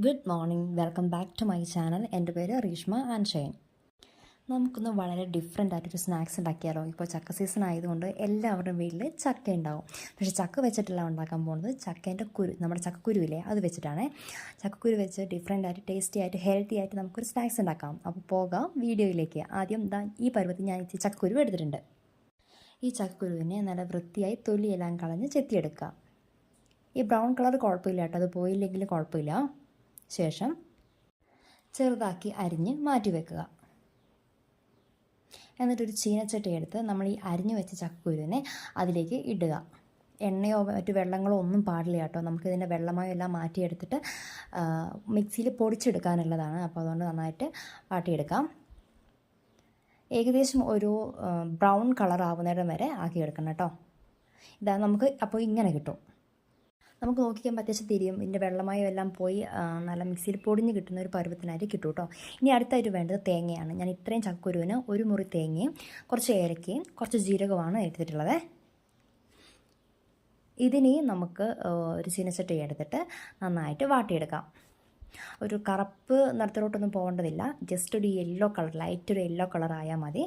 Good morning, welcome back to my channel. എൻ്റെ പേര് Reshma and shine. നമുക്കൊന്ന് വളരെ ഡിഫറെൻ്റ് ആയിട്ടൊരു സ്നാക്സ് ഉണ്ടാക്കിയാലോ? ഇപ്പോൾ ചക്ക സീസൺ ആയതുകൊണ്ട് എല്ലാവരുടെയും വീട്ടിൽ ചക്ക ഉണ്ടാവും. പക്ഷേ ചക്ക വെച്ചിട്ടല്ല ഉണ്ടാക്കാൻ പോകുന്നത്, ചക്കേൻ്റെ കുരു, നമ്മുടെ ചക്കക്കുരുവില്ലേ, അത് വെച്ചിട്ടാണ്. ചക്കക്കുരു വെച്ച് ഡിഫറെൻ്റ് ആയിട്ട് ടേസ്റ്റി ആയിട്ട് ഹെൽത്തി ആയിട്ട് നമുക്കൊരു സ്നാക്സ് ഉണ്ടാക്കാം. അപ്പോൾ പോകാം വീഡിയോയിലേക്ക്. ആദ്യം ഈ പരുവത്തിൽ ഞാൻ ചക്കക്കുരു എടുത്തിട്ടുണ്ട്. ഈ ചക്കക്കുരുവിനെ നല്ല വൃത്തിയായി തൊലിയെല്ലാം കളഞ്ഞ് ചെത്തിയെടുക്കുക. ഈ ബ്രൗൺ കളർ കുഴപ്പമില്ല കേട്ടോ, അത് പോയില്ലെങ്കിലും കുഴപ്പമില്ല. ശേഷം ചെറുതാക്കി അരിഞ്ഞ് മാറ്റി വെക്കുക. എന്നിട്ടൊരു ചീനച്ചട്ടി എടുത്ത് നമ്മൾ ഈ അരിഞ്ഞു വെച്ച ചക്കക്കുരുവിനെ അതിലേക്ക് ഇടുക. എണ്ണയോ മറ്റു വെള്ളങ്ങളോ ഒന്നും പാടില്ല കേട്ടോ. നമുക്കിതിൻ്റെ വെള്ളമയോ എല്ലാം മാറ്റിയെടുത്തിട്ട് മിക്സിയിൽ പൊടിച്ചെടുക്കാനുള്ളതാണ്. അപ്പോൾ അതുകൊണ്ട് നന്നായിട്ട് വാട്ടിയെടുക്കാം. ഏകദേശം ഒരു ബ്രൗൺ കളർ ആവുന്നേരം വരെ ആക്കിയെടുക്കണം കേട്ടോ. ഇതാ നമുക്ക് അപ്പോൾ ഇങ്ങനെ കിട്ടും. നമുക്ക് നോക്കിക്കാൻ അത്യാവശ്യം തിരിയും. ഇതിൻ്റെ വെള്ളമയം എല്ലാം പോയി നല്ല മിക്സിയിൽ പൊടിഞ്ഞ് കിട്ടുന്ന ഒരു പരുവത്തിനായിട്ട് കിട്ടും കേട്ടോ. ഇനി അടുത്തായിട്ട് വേണ്ടത് തേങ്ങയാണ്. ഞാൻ ഇത്രയും ചക്കക്കുരുവിന് ഒരു മുറി തേങ്ങയും കുറച്ച് ഏലക്കയും കുറച്ച് ജീരകമാണ് എടുത്തിട്ടുള്ളത്. ഇതിനെ നമുക്ക് ഒരു ചീനച്ചട്ടി എടുത്തിട്ട് നന്നായിട്ട് വാട്ടിയെടുക്കാം. ഒരു കറുപ്പ് നിറത്തിലോട്ടൊന്നും പോകേണ്ടതില്ല, ജസ്റ്റ് ഒരു യെല്ലോ കളർ, ലൈറ്റ് ഒരു യെല്ലോ കളർ ആയാൽ മതി.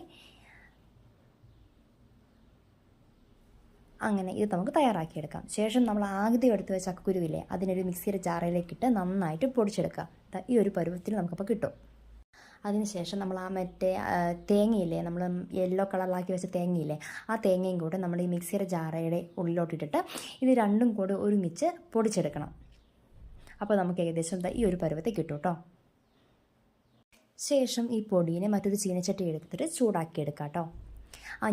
അങ്ങനെ ഇത് നമുക്ക് തയ്യാറാക്കിയെടുക്കാം. ശേഷം നമ്മൾ ആദ്യം എടുത്ത് വെച്ച ചക്കക്കുരുവില്ലേ, അതിനൊരു മിക്സിയുടെ ജാറിലേക്കിട്ട് നന്നായിട്ട് പൊടിച്ചെടുക്കുക. ഈ ഒരു പരുവത്തിൽ നമുക്കപ്പോൾ കിട്ടും. അതിനുശേഷം നമ്മൾ മറ്റേ തേങ്ങയില്ലേ, നമ്മൾ യെല്ലോ കളറിലാക്കി വെച്ച തേങ്ങയില്ലേ, ആ തേങ്ങയും കൂടെ നമ്മൾ ഈ മിക്സിയുടെ ജാറയുടെ ഉള്ളിലോട്ടിട്ടിട്ട് ഇത് രണ്ടും കൂടെ ഒരുമിച്ച് പൊടിച്ചെടുക്കണം. അപ്പോൾ നമുക്ക് ഏകദേശം ഈ ഒരു പരുവത്തിൽ കിട്ടും കേട്ടോ. ശേഷം ഈ പൊടിയെ മറ്റൊരു ചീനച്ചട്ടി എടുത്തിട്ട് ചൂടാക്കിയെടുക്കാം കേട്ടോ.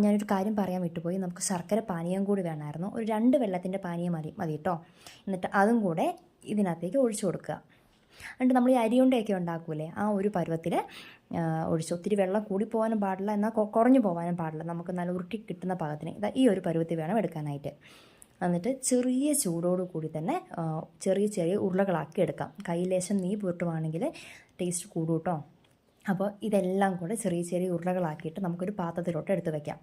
ഞാനൊരു കാര്യം പറയാൻ വിട്ടുപോയി, നമുക്ക് ശർക്കര പാനീയം കൂടി വേണമായിരുന്നു. ഒരു 2 വെള്ളത്തിൻ്റെ പാനീയം മതി കേട്ടോ. എന്നിട്ട് അതും കൂടെ ഇതിനകത്തേക്ക് ഒഴിച്ചു കൊടുക്കുക. എന്നിട്ട് നമ്മൾ ഈ അരിയുണ്ടയൊക്കെ ഉണ്ടാക്കൂലേ, ആ ഒരു പരുവത്തിൽ ഒഴിച്ച്, ഒത്തിരി വെള്ളം കൂടി പോകാനും പാടില്ല, എന്നാൽ കുറഞ്ഞു പോകാനും പാടില്ല. നമുക്ക് നല്ല ഉരുട്ടി കിട്ടുന്ന പാകത്തിന് ഈ ഒരു പരുവത്തിൽ വേണം എടുക്കാനായിട്ട്. എന്നിട്ട് ചെറിയ ചൂടോടുകൂടി തന്നെ ചെറിയ ഉരുളകളാക്കി എടുക്കാം. കയ്യിലേശം നെയ്യ് പുരട്ടുവാണെങ്കിൽ ടേസ്റ്റ് കൂടും കേട്ടോ. അപ്പോൾ ഇതെല്ലാം കൂടെ ചെറിയ ഉരുളകളാക്കിയിട്ട് നമുക്കൊരു പാത്രത്തിലോട്ട് എടുത്ത് വയ്ക്കാം.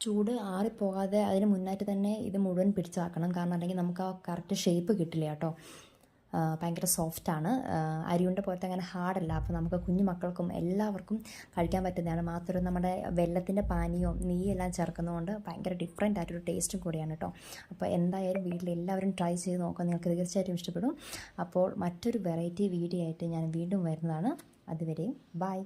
ചൂട് ആറിപ്പോകാതെ അതിന് മുന്നായിട്ട് തന്നെ ഇത് മുഴുവൻ പിടിച്ചാക്കണം. കാരണം അല്ലെങ്കിൽ നമുക്ക് ആ കറക്റ്റ് ഷേപ്പ് കിട്ടില്ല കേട്ടോ. ഭയങ്കര സോഫ്റ്റാണ്. അരിയുണ്ട പോലത്തെ അങ്ങനെ ഹാർഡല്ല. അപ്പോൾ നമുക്ക് കുഞ്ഞു മക്കൾക്കും എല്ലാവർക്കും കഴിക്കാൻ പറ്റുന്നതാണ്. മാത്രമല്ല നമ്മുടെ വെള്ളത്തിൻ്റെ പാനീയവും നെയ്യെല്ലാം ചേർക്കുന്നതുകൊണ്ട് ഭയങ്കര ഡിഫറെൻ്റ് ആയിട്ടൊരു ടേസ്റ്റും കൂടിയാണ് കേട്ടോ. അപ്പോൾ എന്തായാലും വീട്ടിൽ എല്ലാവരും ട്രൈ ചെയ്ത് നോക്കാം, നിങ്ങൾക്ക് തീർച്ചയായിട്ടും ഇഷ്ടപ്പെടും. അപ്പോൾ മറ്റൊരു വെറൈറ്റി വീഡിയോ ആയിട്ട് ഞാൻ വീണ്ടും വരുന്നതാണ്. അതുവരെയും ബൈ.